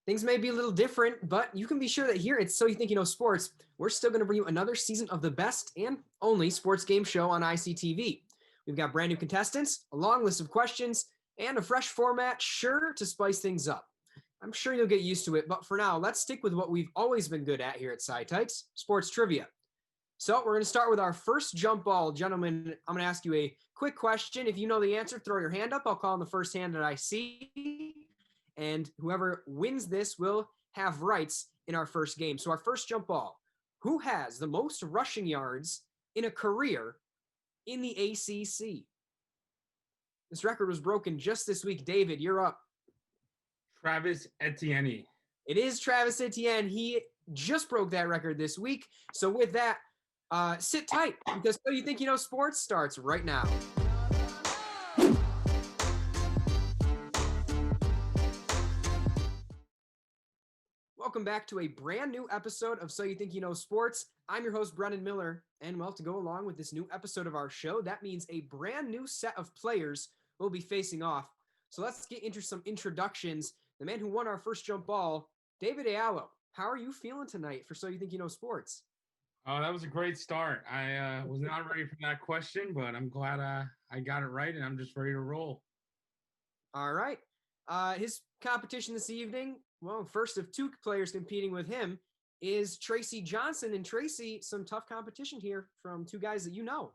Things may be a little different, but you can be sure that here at So You Think You Know Sports, we're still going to bring you another season of the best and only sports game show on ICTV. We've got brand new contestants, a long list of questions, and a fresh format sure to spice things up. I'm sure you'll get used to it, but for now, let's stick with what we've always been good at here at SYTYKS, sports trivia. So we're going to start with our first jump ball. Gentlemen, I'm going to ask you a quick question. If you know the answer, throw your hand up. I'll call on the first hand that I see. And whoever wins this will have rights in our first game. So our first jump ball. Who has the most rushing yards in a career in the ACC? This record was broken just this week. David, you're up. Travis Etienne. It is Travis Etienne. He just broke that record this week. So with that, sit tight, because So You Think You Know Sports starts right now. Welcome back to a brand new episode of So You Think You Know Sports. I'm your host, Brennan Miller, and well, to go along with this new episode of our show, that means a brand new set of players will be facing off. So let's get into some introductions. The man who won our first jump ball, David Aiello. How are you feeling tonight for So You Think You Know Sports? Oh, that was a great start. I was not ready for that question, but I'm glad I got it right, and I'm just ready to roll. All right. His competition this evening, well, first of two players competing with him is Tracy Johnson. And Tracy, some tough competition here from two guys that you know.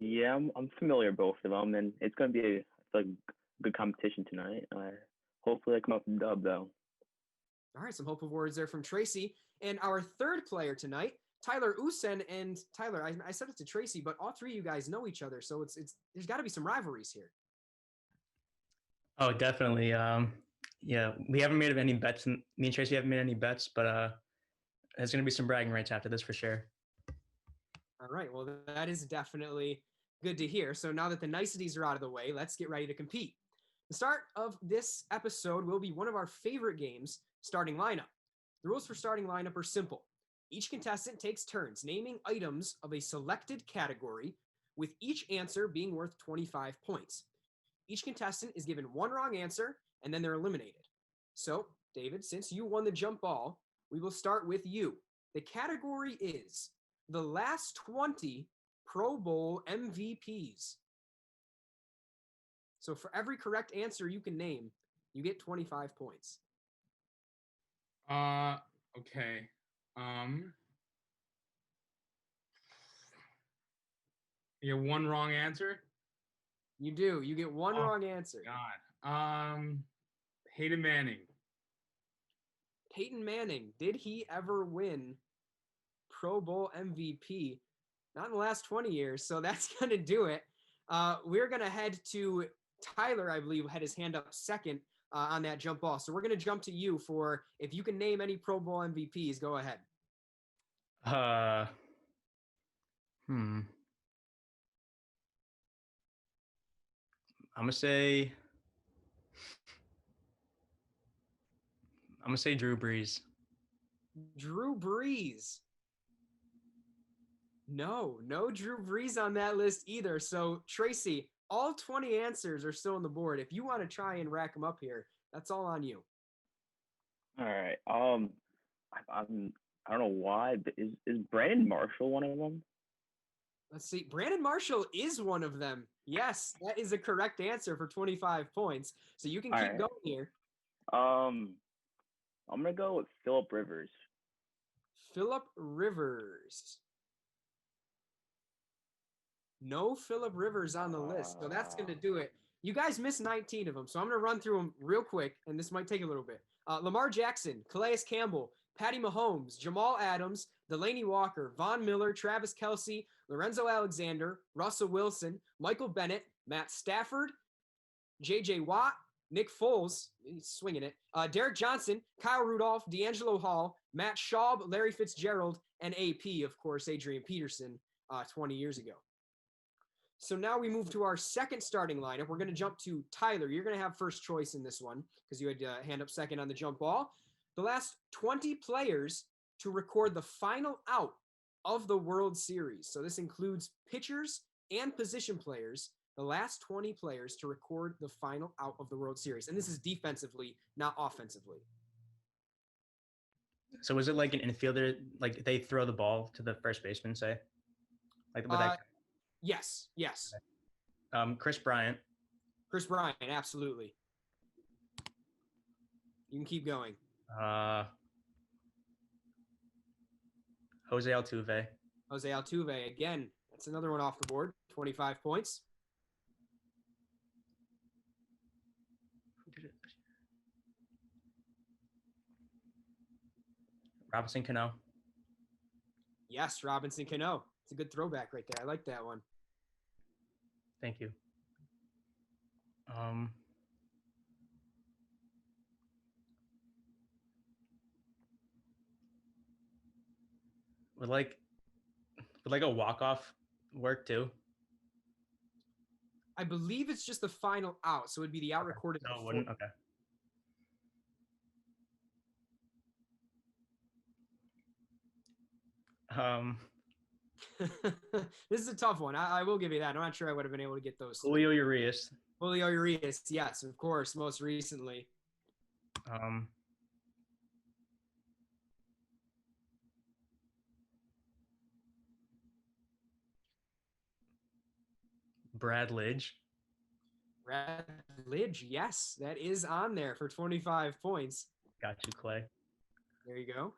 Yeah, I'm familiar with both of them, and it's going to be a good competition tonight. Hopefully I come up with a dub, though. All right, some hopeful words there from Tracy. And our third player tonight, Tyler Usen. And Tyler, I said it to Tracy, but all three of you guys know each other, so it's there's got to be some rivalries here. Oh, definitely. Yeah, we haven't made any bets. Me and Tracy haven't made any bets, but there's going to be some bragging rights after this for sure. All right, well, that is definitely good to hear. So now that the niceties are out of the way, let's get ready to compete. The start of this episode will be one of our favorite games, Starting Lineup. The rules for Starting Lineup are simple. Each contestant takes turns naming items of a selected category, with each answer being worth 25 points. Each contestant is given one wrong answer, and then they're eliminated. So, David, since you won the jump ball, we will start with you. The category is the last 20 Pro Bowl MVPs. So for every correct answer you can name, you get 25 points. Okay. You get one wrong answer? You do. You get one wrong answer. God. Peyton Manning. Peyton Manning. Did he ever win Pro Bowl MVP? Not in the last 20 years, so that's going to do it. We're going to head to Tyler, I believe, had his hand up second on that jump ball. So we're going to jump to you for if you can name any Pro Bowl MVPs, go ahead. I'm gonna say Drew Brees. Drew Brees. No Drew Brees on that list either. So Tracy, all 20 answers are still on the board. If you want to try and rack them up here, that's all on you. All right. I don't know why, but is Brandon Marshall one of them? Let's see. Brandon Marshall is one of them. Yes, that is a correct answer for 25 points. So you can keep going here. I'm gonna go with Phillip Rivers. Phillip Rivers. No Phillip Rivers on the list, so that's going to do it. You guys missed 19 of them, so I'm going to run through them real quick, and this might take a little bit. Lamar Jackson, Calais Campbell, Patty Mahomes, Jamal Adams, Delaney Walker, Von Miller, Travis Kelce, Lorenzo Alexander, Russell Wilson, Michael Bennett, Matt Stafford, J.J. Watt, Nick Foles, he's swinging it, Derek Johnson, Kyle Rudolph, D'Angelo Hall, Matt Schaub, Larry Fitzgerald, and AP, of course, Adrian Peterson 20 years ago. So now we move to our second starting lineup. We're going to jump to Tyler. You're going to have first choice in this one because you had hand up second on the jump ball. The last 20 players to record the final out of the World Series. So this includes pitchers and position players the last 20 players to record the final out of the World Series. And this is defensively, not offensively. So is it like an infielder, like they throw the ball to the first baseman, say? Like with that? Yes. Chris Bryant. Chris Bryant, absolutely. You can keep going. Jose Altuve. Jose Altuve, again, that's another one off the board. 25 points. Robinson Cano. Yes, Robinson Cano. It's a good throwback right there. I like that one. Thank you. Would like a walk-off work too? I believe it's just the final out, so it would be the out recorded. No, it wouldn't. Okay. This is a tough one. I will give you that. I'm not sure I would have been able to get those. Julio Urias. Julio Urias, yes, of course, most recently. Brad Lidge. Brad Lidge, yes, that is on there for 25 points. Got you, Clay. There you go.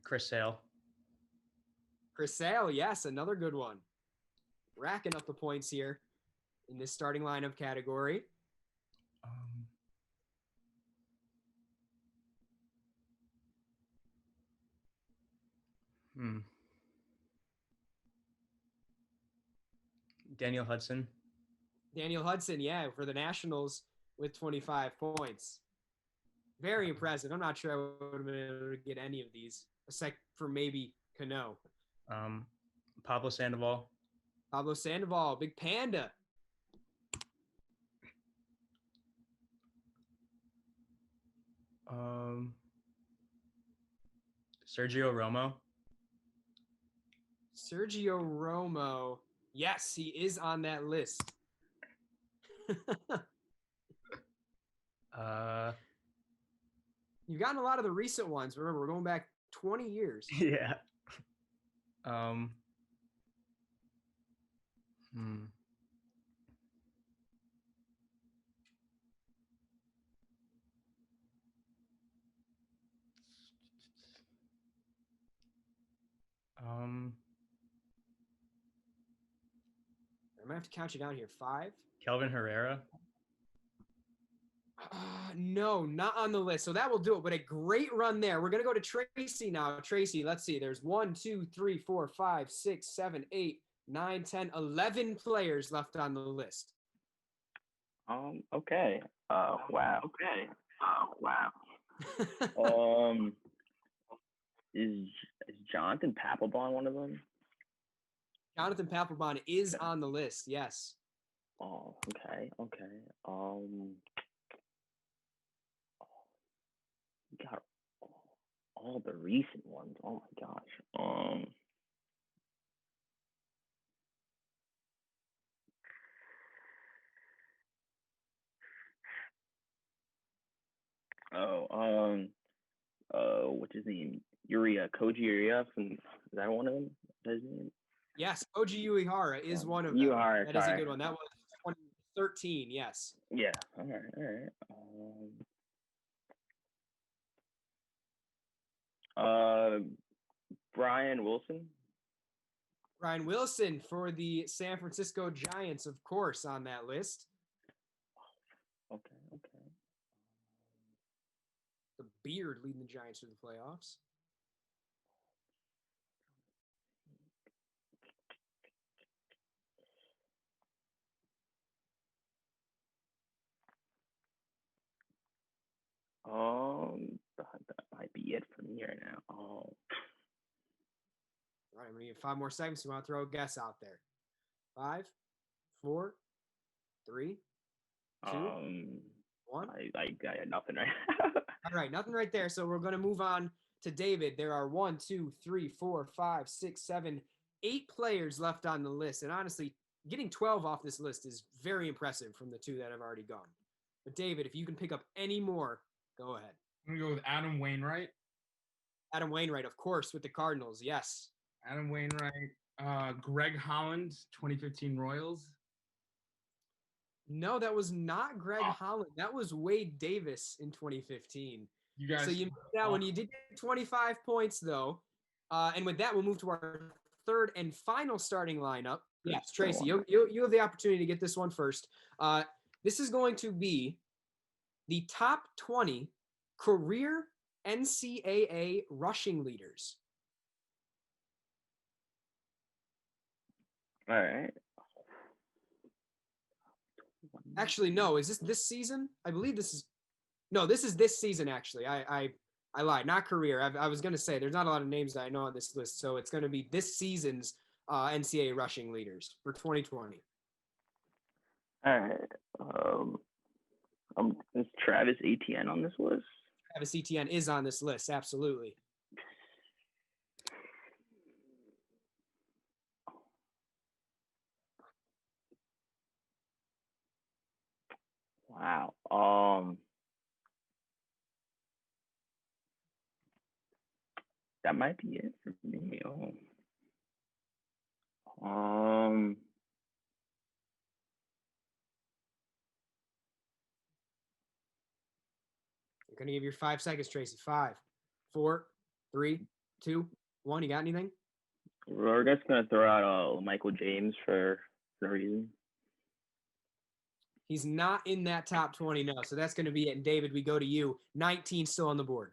Chris Sale. Chris Sale, yes, another good one. Racking up the points here in this starting lineup category. Daniel Hudson. Daniel Hudson, yeah, for the Nationals with 25 points. Very impressive. I'm not sure I would have been able to get any of these, except for maybe Cano. Pablo Sandoval. Pablo Sandoval, Big Panda. Sergio Romo. Sergio Romo. Yes, he is on that list. You've gotten a lot of the recent ones. Remember, we're going back 20 years. Yeah. I'm gonna have to count you down here. 5. Kelvin Herrera. No, not on the list. So that will do it. But a great run there. We're gonna go to Tracy now. Tracy, let's see. There's 1, 2, 3, 4, 5, 6, 7, 8, 9, 10, 11 players left on the list. Okay. Wow. Okay. Wow. Is Jonathan Papelbon one of them? Jonathan Papelbon is on the list. Yes. Oh, okay. You got all the recent ones. Oh my gosh. What's his name? Koji Uria is that one of them? His name? Yes, Koji Uehara is one of them. Uehara, that is a good one. That was 2013. Yes. Yeah. All right. Brian Wilson. Brian Wilson for the San Francisco Giants, of course, on that list. Okay. The beard leading the Giants through the playoffs. That might be it for me right now. All right, I'm gonna give 5 more seconds. You want to throw a guess out there? 5, 4, 3, 2, 1. I got nothing right now. All right, nothing right there. So we're gonna move on to David, there are 1, 2, 3, 4, 5, 6, 7, 8 players left on the list. And honestly, getting 12 off this list is very impressive from the 2 that have already gone. But David, if you can pick up any more, go ahead. I'm gonna go with Adam Wainwright. Adam Wainwright, of course, with the Cardinals. Yes. Adam Wainwright. Greg Holland, 2015 Royals. No, that was not Greg Holland. That was Wade Davis in 2015. You guys. So you missed that one. You did get 25 points, though. And with that, we'll move to our third and final starting lineup. Yes, Tracy, you have the opportunity to get this one first. This is going to be the top 20 career NCAA rushing leaders. All right. Actually, no. Is this season? I believe this is. No, this is this season. Actually, I lied. Not career. I was gonna say there's not a lot of names that I know on this list, so it's gonna be this season's NCAA rushing leaders for 2020. All right. Is Travis Etienne on this list? Travis Etienne is on this list. Absolutely. Wow. That might be it for me. I'm gonna give you 5 seconds, Tracy. 5, 4, 3, 2, 1. You got anything? We're just gonna throw out Michael James for no reason. He's not in that top 20, no. So that's going to be it. And David, we go to you. 19 still on the board.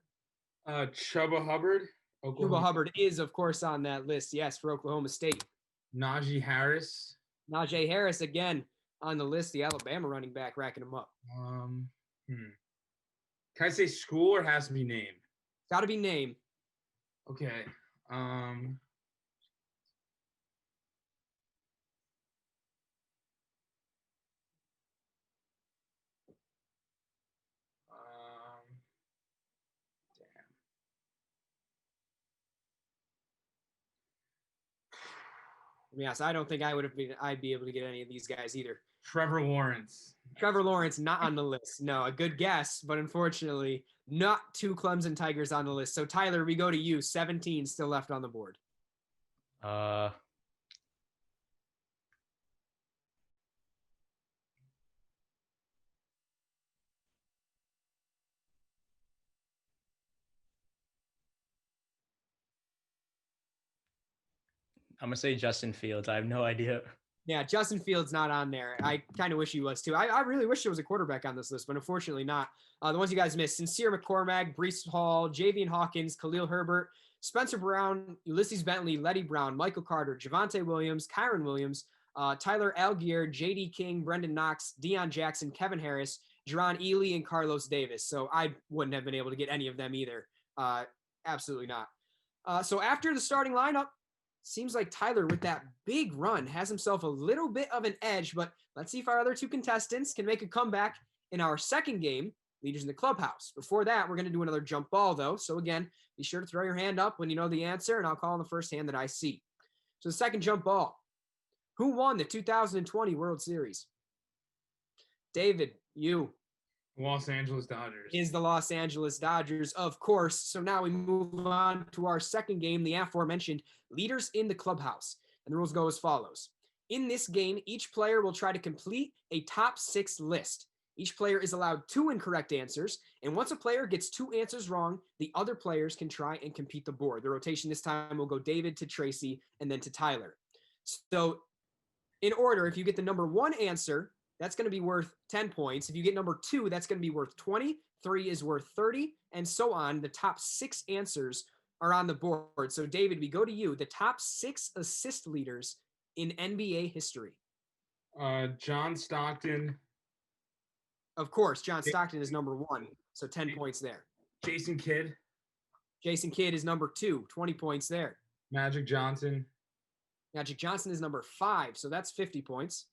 Chuba Hubbard. Chuba Hubbard is, of course, on that list. Yes, for Oklahoma State. Najee Harris. Najee Harris, again, on the list. The Alabama running back racking him up. Can I say school or has to be name? Got to be name. Okay. Yes, I don't think I'd be able to get any of these guys either. Trevor Lawrence. Trevor Lawrence, not on the list. No, a good guess, but unfortunately, not 2 Clemson Tigers on the list. So, Tyler, we go to you. 17 still left on the board. I'm going to say Justin Fields. I have no idea. Yeah, Justin Fields not on there. I kind of wish he was too. I really wish there was a quarterback on this list, but unfortunately not. The ones you guys missed: Sincere McCormack, Breece Hall, Javian Hawkins, Khalil Herbert, Spencer Brown, Ulysses Bentley, Letty Brown, Michael Carter, Javonte Williams, Kyron Williams, Tyler Algier, J.D. King, Brendan Knox, Deion Jackson, Kevin Harris, Jerron Ely, and Carlos Davis. So I wouldn't have been able to get any of them either. Absolutely not. So after the starting lineup, seems like Tyler, with that big run, has himself a little bit of an edge, but let's see if our other 2 contestants can make a comeback in our second game, Leaders in the Clubhouse. Before that, we're going to do another jump ball, though. So again, be sure to throw your hand up when you know the answer, and I'll call on the first hand that I see. So the second jump ball. Who won the 2020 World Series? David, you. Los Angeles Dodgers. Is the Los Angeles Dodgers, of course. So now we move on to our second game, the aforementioned Leaders in the Clubhouse. And the rules go as follows. In this game, each player will try to complete a top 6 list. Each player is allowed 2 incorrect answers. And once a player gets 2 answers wrong, the other players can try and compete the board. The rotation this time will go David to Tracy and then to Tyler. So in order, if you get the number 1 answer, that's going to be worth 10 points. If you get number 2, that's going to be worth 20. 3 is worth 30, and so on. The top 6 answers are on the board. So, David, we go to you. The top 6 assist leaders in NBA history. John Stockton. Of course, John Stockton is number 1, so 10 points there. Jason Kidd. Jason Kidd is number 2, 20 points there. Magic Johnson. Magic Johnson is number 5, so that's 50 points.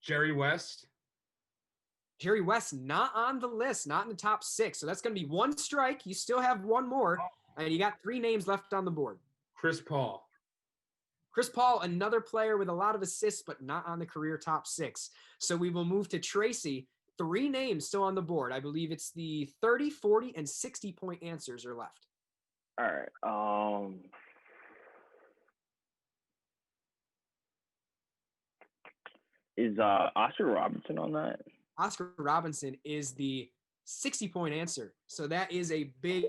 Jerry West. Jerry West not on the list, not in the top 6. So that's going to be 1 strike. You still have 1 more. And you got 3 names left on the board. Chris Paul. Chris Paul, another player with a lot of assists, but not on the career top 6. So we will move to Tracy. 3 names still on the board. I believe it's the 30, 40, and 60-point answers are left. All right. Is Oscar Robertson on that? Oscar Robinson is the 60-point answer. So that is a big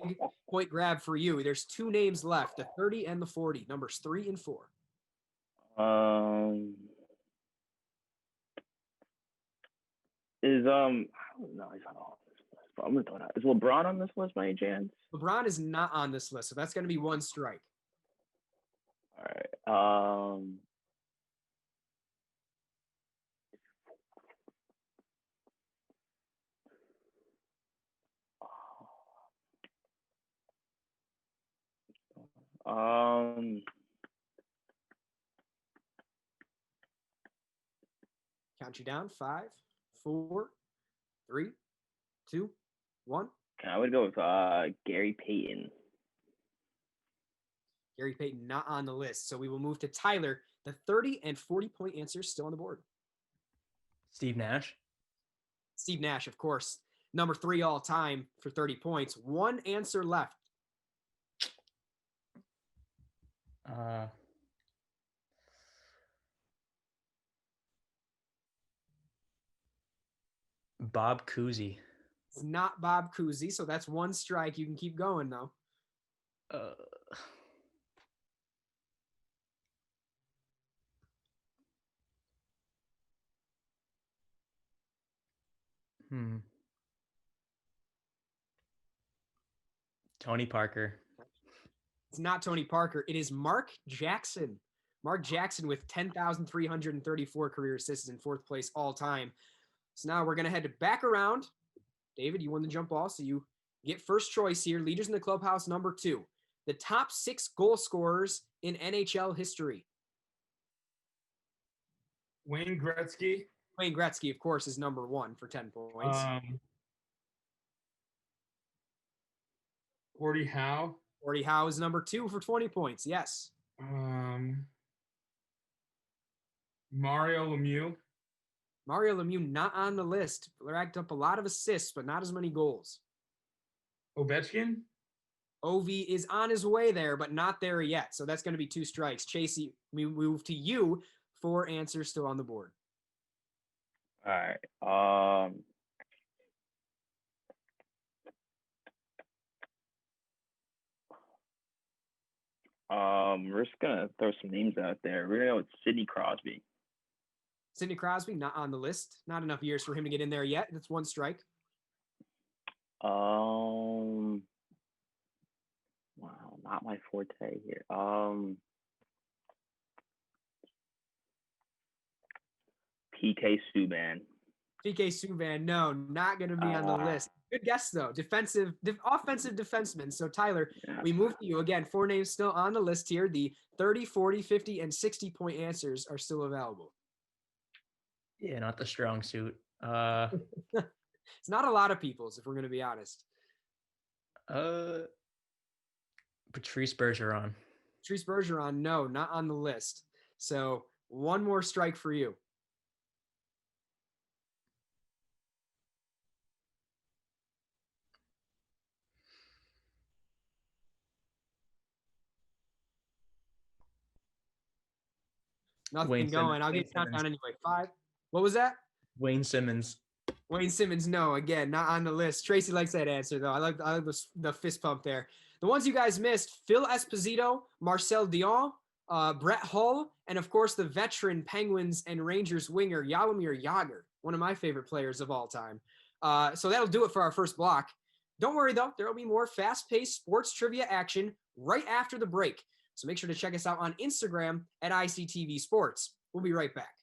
point grab for you. There's 2 names left, the 30 and the 40, numbers 3 and 4. Is no, he's not on this list. But I'm gonna throw it out. Is LeBron on this list by any chance? LeBron is not on this list, so that's going to be 1 strike. All right. Count you down. 5, 4, 3, 2, 1. I would go with Gary Payton. Gary Payton not on the list. So we will move to Tyler. The 30 and 40-point answers still on the board. Steve Nash. Steve Nash, of course, number 3 all time for 30 points. 1 answer left. Bob Cousy. It's not Bob Cousy, so that's 1 strike. You can keep going, though. Tony Parker. It's not Tony Parker. It is Mark Jackson. Mark Jackson with 10,334 career assists in 4th place all time. So now we're going to head back around. David, you won the jump ball, so you get first choice here. Leaders in the clubhouse, number 2. The top 6 goal scorers in NHL history. Wayne Gretzky. Wayne Gretzky, of course, is number 1 for 10 points. Gordie Howe. Gordie Howe is number 2 for 20 points. Yes. Mario Lemieux. Mario Lemieux not on the list. Racked up a lot of assists, but not as many goals. Ovechkin. Ovi is on his way there, but not there yet. So that's going to be 2 strikes. Tracy, we move to you. 4 answers still on the board. All right. We're just gonna throw some names out there. We're gonna go with Sidney Crosby. Sidney Crosby not on the list. Not enough years for him to get in there yet. That's 1 strike. Wow, not my forte here. PK Subban. PK Subban, no, not going to be on the list. Good guess, though. Offensive defenseman. So, Tyler, we move to you. Again, 4 names still on the list here. The 30, 40, 50, and 60-point answers are still available. Yeah, not the strong suit. It's not a lot of people's, if we're going to be honest. Patrice Bergeron. Patrice Bergeron, no, not on the list. So 1 more strike for you. Nothing Wayne going. Simmons. I'll Wayne get count down Simmons. anyway. 5. What was that? Wayne Simmons. Wayne Simmons, no. Again, not on the list. Tracy likes that answer, though. I like the fist pump there. The ones you guys missed, Phil Esposito, Marcel Dion, Brett Hull, and, of course, the veteran Penguins and Rangers winger, Jaromir Jagr, one of my favorite players of all time. So that'll do it for our first block. Don't worry, though. There will be more fast-paced sports trivia action right after the break. So make sure to check us out on Instagram at ICTV Sports. We'll be right back.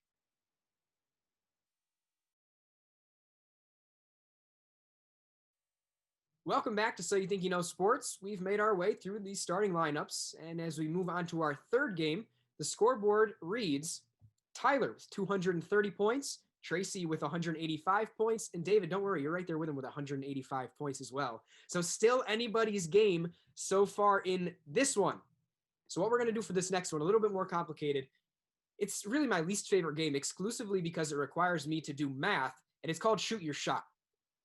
Welcome back to So You Think You Know Sports. We've made our way through these starting lineups, and as we move on to our 3rd game, the scoreboard reads Tyler with 230 points, Tracy with 185 points, and David, don't worry, you're right there with him with 185 points as well. So still anybody's game so far in this one. So what we're going to do for this next one, a little bit more complicated. It's really my least favorite game exclusively because it requires me to do math, and it's called Shoot Your Shot.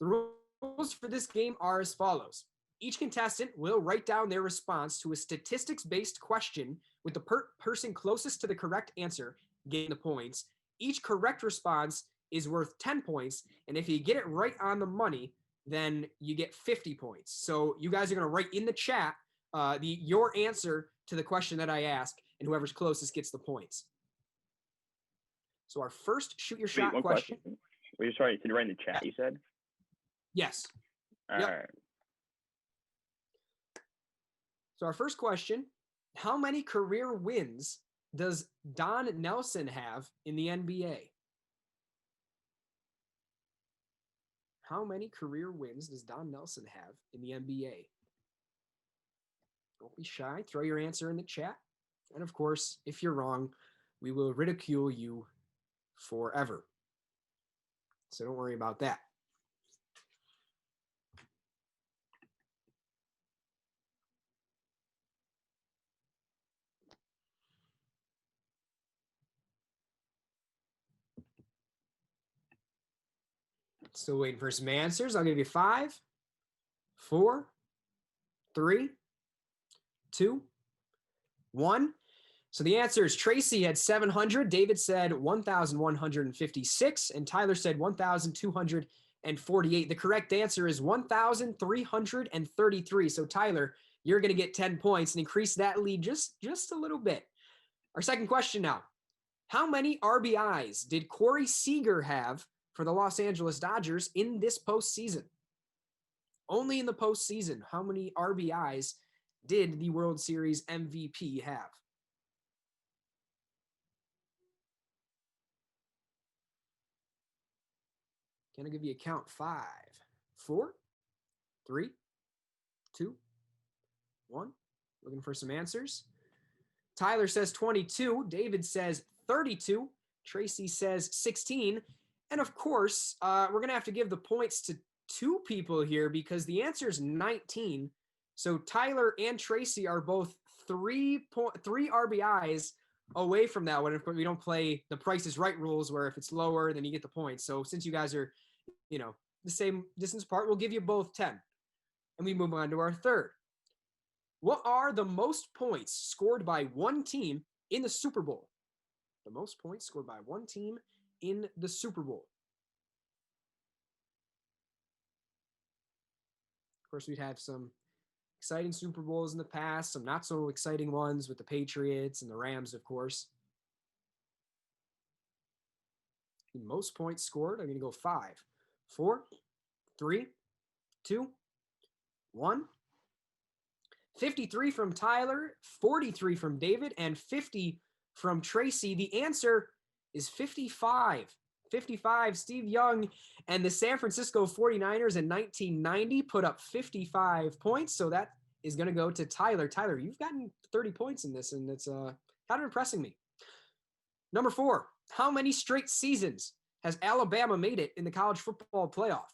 The rules for this game are as follows. Each contestant will write down their response to a statistics-based question with the person closest to the correct answer getting the points. Each correct response is worth 10 points, and if you get it right on the money, then you get 50 points. So you guys are going to write in the chat your answer to the question that I ask, and whoever's closest gets the points. So our first Shoot Your Shot question. Wait, sorry, did you write in the chat, you said? Yes. All Yep. right. So our first question, how many career wins does Don Nelson have in the NBA? How many career wins does Don Nelson have in the NBA? Don't be shy. Throw your answer in the chat. And of course, if you're wrong, we will ridicule you forever. So don't worry about that. Still waiting for some answers. I'll give you 5, 4, 3, 2, 1. So the answer is Tracy had 700, David said 1,156, and Tyler said 1,248. The correct answer is 1,333. So Tyler, you're going to get 10 points and increase that lead just a little bit. Our second question now. How many RBIs did Corey Seager have for the Los Angeles Dodgers in this postseason? Only in the postseason, how many RBIs did the World Series MVP have? Can I give you a count? 5, 4, 3, 2, 1. Looking for some answers. Tyler says 22. David says 32. Tracy says 16. And of course, we're going to have to give the points to 2 people here because the answer is 19. So Tyler and Tracy are both 3 RBIs away from that one. Of course, we don't play the Price is Right rules where if it's lower, then you get the points. So since you guys are, the same distance apart, we'll give you both 10. And we move on to our third. What are the most points scored by one team in the Super Bowl? The most points scored by one team in the Super Bowl. Of course, we'd have some exciting Super Bowls in the past, some not so exciting ones with the Patriots and the Rams, of course. The most points scored, I'm going to go 5, 4, 3, 2, 1. 53 from Tyler, 43 from David, and 50 from Tracy. The answer is 55. 55, Steve Young and the San Francisco 49ers in 1990 put up 55 points. So that is going to go to Tyler. Tyler, you've gotten 30 points in this, and it's kind of impressing me. Number 4, how many straight seasons has Alabama made it in the college football playoff?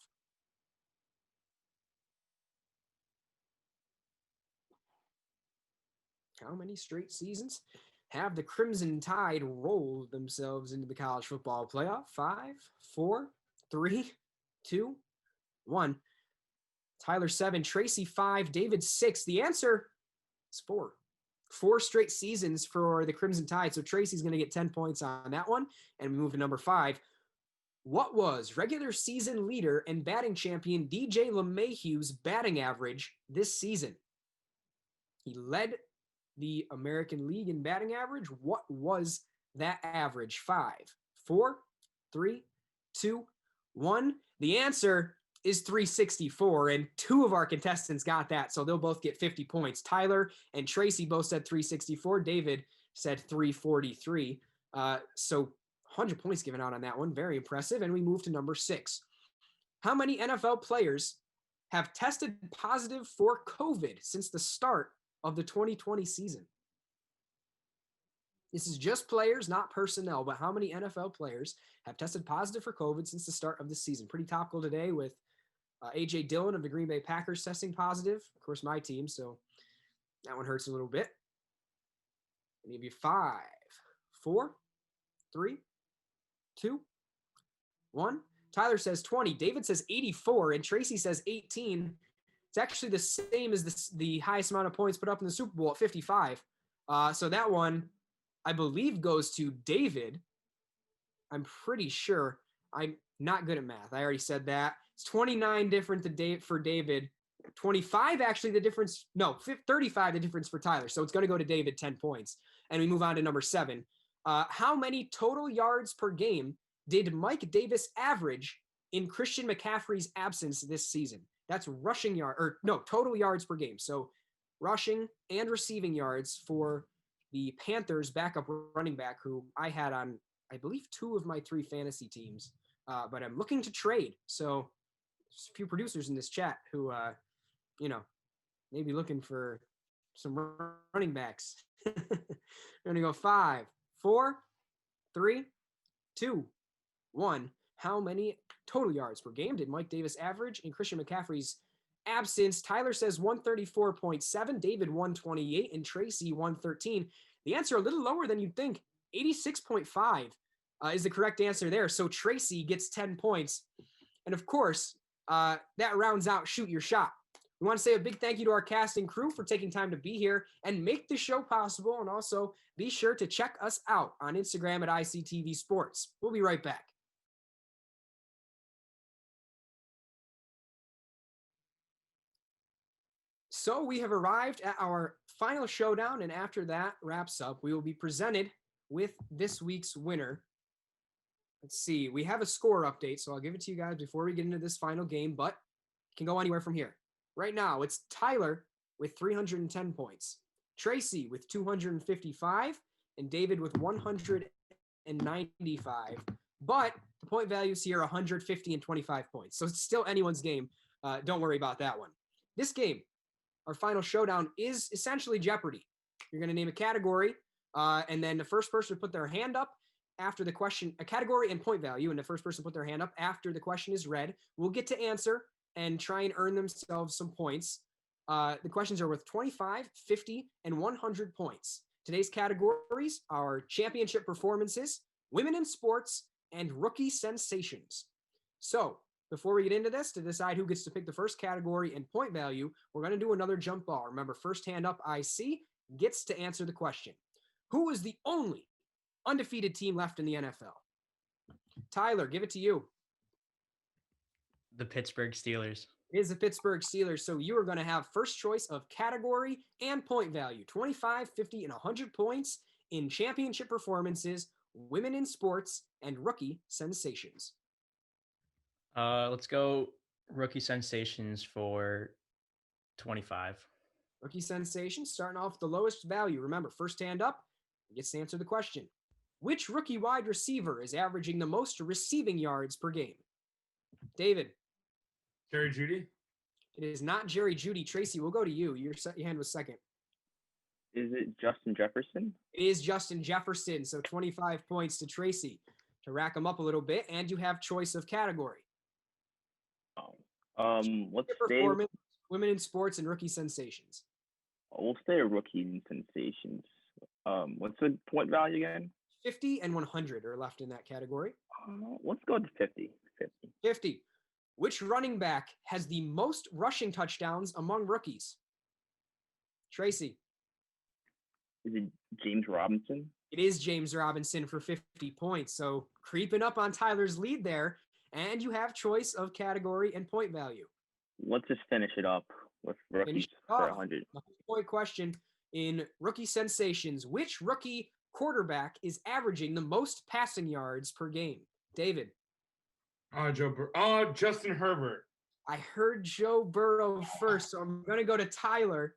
How many straight seasons have the Crimson Tide rolled themselves into the college football playoff? 5, 4, 3, 2, 1. Tyler 7, Tracy 5, David 6. The answer is 4. 4 straight seasons for the Crimson Tide. So Tracy's going to get 10 points on that one. And we move to number 5. What was regular season leader and batting champion DJ LeMahieu's batting average this season? He led the American League in batting average. What was that average? 5, 4, 3, 2, 1. The answer is 364, and 2 of our contestants got that, so they'll both get 50 points. Tyler and Tracy both said 364. David said 343. So 100 points given out on that one. Very impressive. And we move to number 6. How many NFL players have tested positive for COVID since the start of the 2020 season? This is just players, not personnel, but how many NFL players have tested positive for COVID since the start of the season? Pretty topical today with A.J. Dillon of the Green Bay Packers testing positive. Of course, my team, so that one hurts a little bit. I'll give you 5, 4, 3, 2, 1. Tyler says 20. David says 84. And Tracy says 18. It's actually the same as the highest amount of points put up in the Super Bowl at 55. So that one, I believe, goes to David. I'm pretty sure. I'm not good at math. I already said that. It's 29 different for David. 25 actually the difference. No, 35 the difference for Tyler. So it's going to go to David 10 points. And we move on to number 7. How many total yards per game did Mike Davis average in Christian McCaffrey's absence this season? That's total yards per game. So rushing and receiving yards for the Panthers backup running back, who I had on, I believe, 2 of my 3 fantasy teams. But I'm looking to trade. So there's a few producers in this chat who, maybe looking for some running backs. We're going to go 5, 4, 3, 2, 1. How many total yards per game did Mike Davis average in Christian McCaffrey's absence? Tyler says 134.7, David 128, and Tracy 113. The answer a little lower than you'd think. 86.5 is the correct answer there. So Tracy gets 10 points. And of course, that rounds out Shoot Your Shot. We want to say a big thank you to our cast and crew for taking time to be here and make the show possible. And also be sure to check us out on Instagram at ICTV Sports. We'll be right back. So we have arrived at our final showdown, and after that wraps up, we will be presented with this week's winner. Let's see. We have a score update, so I'll give it to you guys before we get into this final game, but it can go anywhere from here. Right now, it's Tyler with 310 points, Tracy with 255, and David with 195. But the point values here are 150 and 25 points, so it's still anyone's game. Don't worry about that one. This game, our final showdown, is essentially Jeopardy. You're going to name a category, and then the first person to put their hand up after the question, a category and point value, and the first person to put their hand up after the question is read will get to answer and try and earn themselves some points. The questions are worth 25, 50, and 100 points. Today's categories are championship performances, women in sports, and rookie sensations. So before we get into this, to decide who gets to pick the first category and point value, we're going to do another jump ball. Remember, first hand up IC gets to answer the question. Who is the only undefeated team left in the NFL? Tyler, give it to you. The Pittsburgh Steelers. It is the Pittsburgh Steelers. So you are going to have first choice of category and point value, 25, 50, and 100 points in championship performances, women in sports, and rookie sensations. Let's go rookie sensations for 25. Rookie sensations, starting off with the lowest value. Remember, first hand up gets to answer the question. Which rookie wide receiver is averaging the most receiving yards per game? David. Jerry Jeudy. It is not Jerry Jeudy. Tracy, we'll go to you. Your hand was second. Is it Justin Jefferson? It is Justin Jefferson. So 25 points to Tracy to rack them up a little bit. And you have choice of category. Let's stay. Performance, women in sports, and rookie sensations. We'll stay a rookie sensations. What's the point value again? 50 and 100 are left in that category. Let's go to 50. 50. Which running back has the most rushing touchdowns among rookies? Tracy. Is it James Robinson? It is James Robinson for 50 points. So creeping up on Tyler's lead there. And you have choice of category and point value. Let's just finish it up with rookies for 100. Point question in rookie sensations. Which rookie quarterback is averaging the most passing yards per game? David. Justin Herbert. I heard Joe Burrow first, so I'm going to go to Tyler.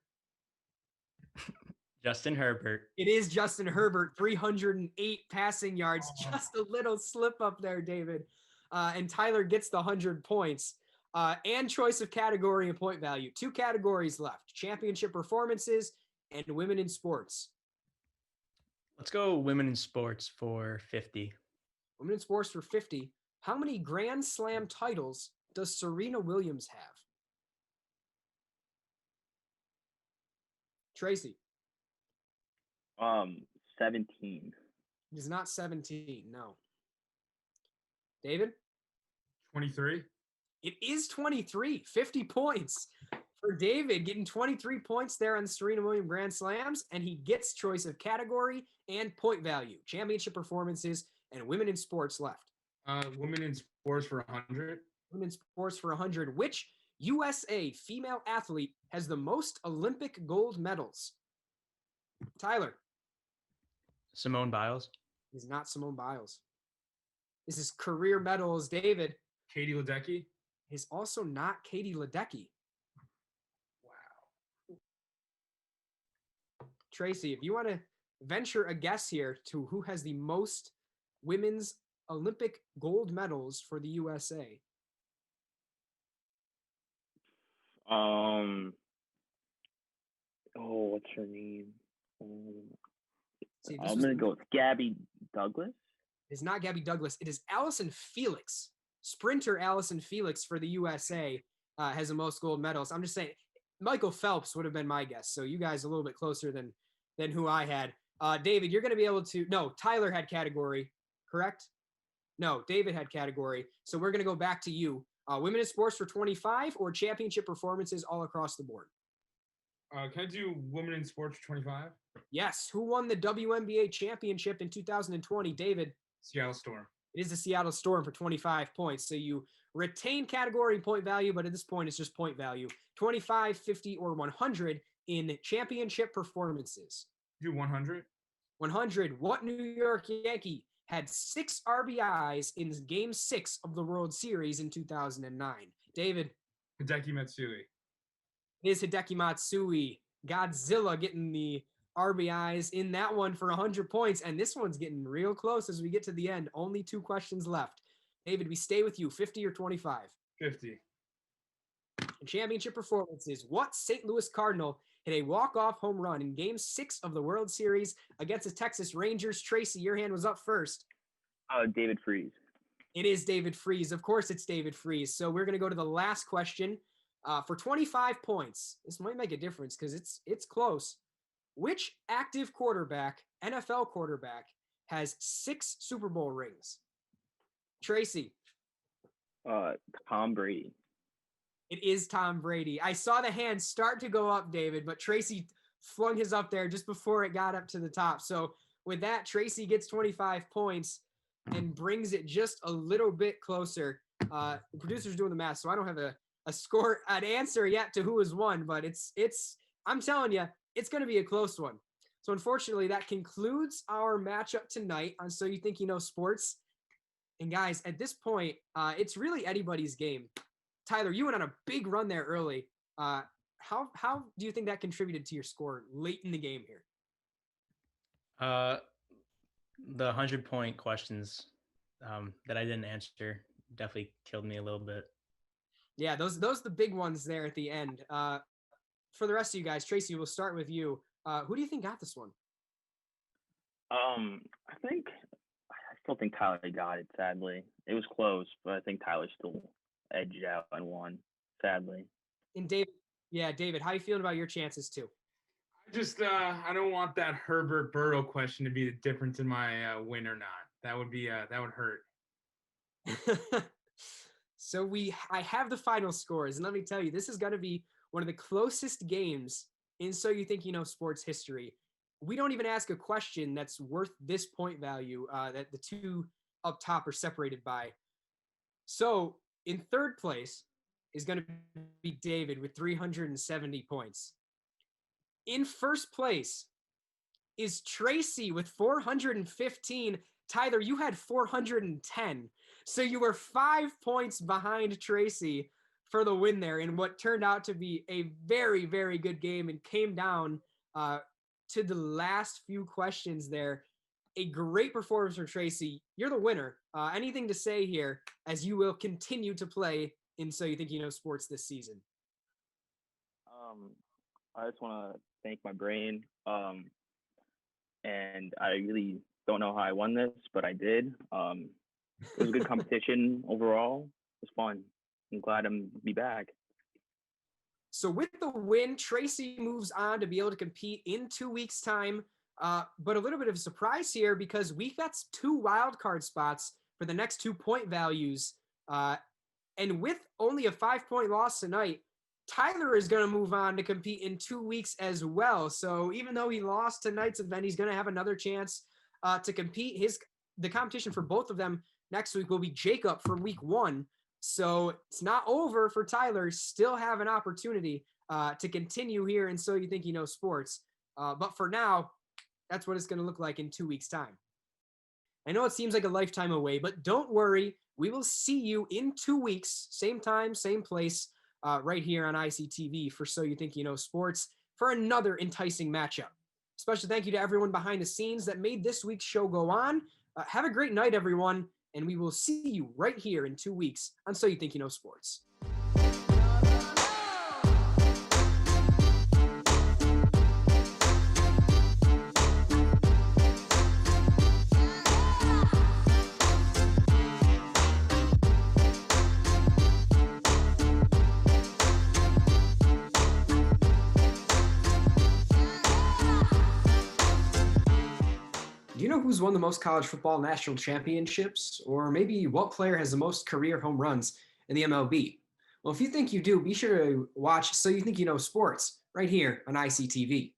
Justin Herbert. It is Justin Herbert, 308 passing yards. Just a little slip up there, David. And Tyler gets the 100 points. And choice of category and point value. 2 categories left. Championship performances and women in sports. Let's go women in sports for 50. Women in sports for 50. How many Grand Slam titles does Serena Williams have? Tracy. 17. It is not 17, no. David? 23. It is 23, 50 points for David, getting 23 points there on the Serena Williams Grand Slams, and he gets choice of category and point value, championship performances, and women in sports left. Women in sports for 100. Women in sports for 100. Which USA female athlete has the most Olympic gold medals? Tyler. Simone Biles. It is not Simone Biles. This is career medals. David. Katie Ledecky. Is also not Katie Ledecky. Wow. Tracy, if you want to venture a guess here to who has the most women's Olympic gold medals for the USA. What's her name? See, I'm gonna go with Gabby Douglas. It's not Gabby Douglas. It is Allison Felix. Sprinter Allison Felix for the USA has the most gold medals. I'm just saying, Michael Phelps would have been my guess. So you guys a little bit closer than who I had. David, you're going to be able to. No, Tyler had category, correct? No, David had category. So we're going to go back to you. Women in sports for 25 or championship performances all across the board. Can I do women in sports for 25? Yes. Who won the WNBA championship in 2020? David. Seattle Storm. It is the Seattle Storm for 25 points. So you retain category and point value, but at this point, it's just point value. 25, 50, or 100 in championship performances. Do 100. 100. What New York Yankee had 6 RBIs in Game 6 of the World Series in 2009? David. Hideki Matsui. It is Hideki Matsui. Godzilla getting the RBIs in that one for 100 points. And this one's getting real close as we get to the end. Only 2 questions left. David, we stay with you. 50 or 25? 50. In championship performances, what St. Louis Cardinal hit a walk-off home run in Game 6 of the World Series against the Texas Rangers? Tracy, your hand was up first. David Freese. It is David Freese. Of course it's David Freese. So we're going to go to the last question for 25 points. This might make a difference because it's close. Which active quarterback, NFL quarterback, has 6 Super Bowl rings? Tracy. Tom Brady. It is Tom Brady. I saw the hand start to go up, David, but Tracy flung his up there just before it got up to the top. So with that, Tracy gets 25 points and brings it just a little bit closer. The producer's doing the math, so I don't have an answer yet to who has won, but it's I'm telling you, it's going to be a close one. So unfortunately, that concludes our matchup tonight on So You Think You Know Sports. And guys, at this point, it's really anybody's game. Tyler, you went on a big run there early. How do you think that contributed to your score late in the game here? The 100-point questions that I didn't answer definitely killed me a little bit. Yeah, those the big ones there at the end. For the rest of you guys, Tracy, we'll start with you. Who do you think got this one? I still think Tyler got it, sadly. It was close, but I think Tyler still edged out and won, sadly. And David, how you feeling about your chances too? I don't want that Herbert Burrow question to be the difference in my win or not. That would hurt. So I have the final scores, and let me tell you, this is going to be one of the closest games in So You Think You Know Sports history. We don't even ask a question that's worth this point value that the two up top are separated by. So in third place is going to be David with 370 points. In first place is Tracy with 415. Tyler, you had 410. So you were 5 points behind Tracy for the win there in what turned out to be a very, very good game and came down to the last few questions there. A great performance for Tracy. You're the winner. Anything to say here as you will continue to play in So You Think You Know Sports this season? I just want to thank my brain. and I really don't know how I won this, but I did. It was a good competition overall. It was fun. I'm glad I'm be back. So with the win, Tracy moves on to be able to compete in 2 weeks' time. But a little bit of a surprise here because we've got 2 wild card spots for the next 2 point values. And with only a 5-point loss tonight, Tyler is going to move on to compete in 2 weeks as well. So even though he lost tonight's event, he's going to have another chance to compete. The competition for both of them next week will be Jacob for week 1. So it's not over for Tyler. Still have an opportunity to continue here. And So You Think You Know Sports. But for now, that's what it's going to look like in 2 weeks' time. I know it seems like a lifetime away, but don't worry. We will see you in 2 weeks, same time, same place, right here on ICTV for So You Think You Know Sports for another enticing matchup. Special thank you to everyone behind the scenes that made this week's show go on. Have a great night, everyone, and we will see you right here in 2 weeks on So You Think You Know Sports. Do you know who's won the most college football national championships? Or maybe what player has the most career home runs in the MLB? Well, if you think you do, be sure to watch So You Think You Know Sports right here on ICTV.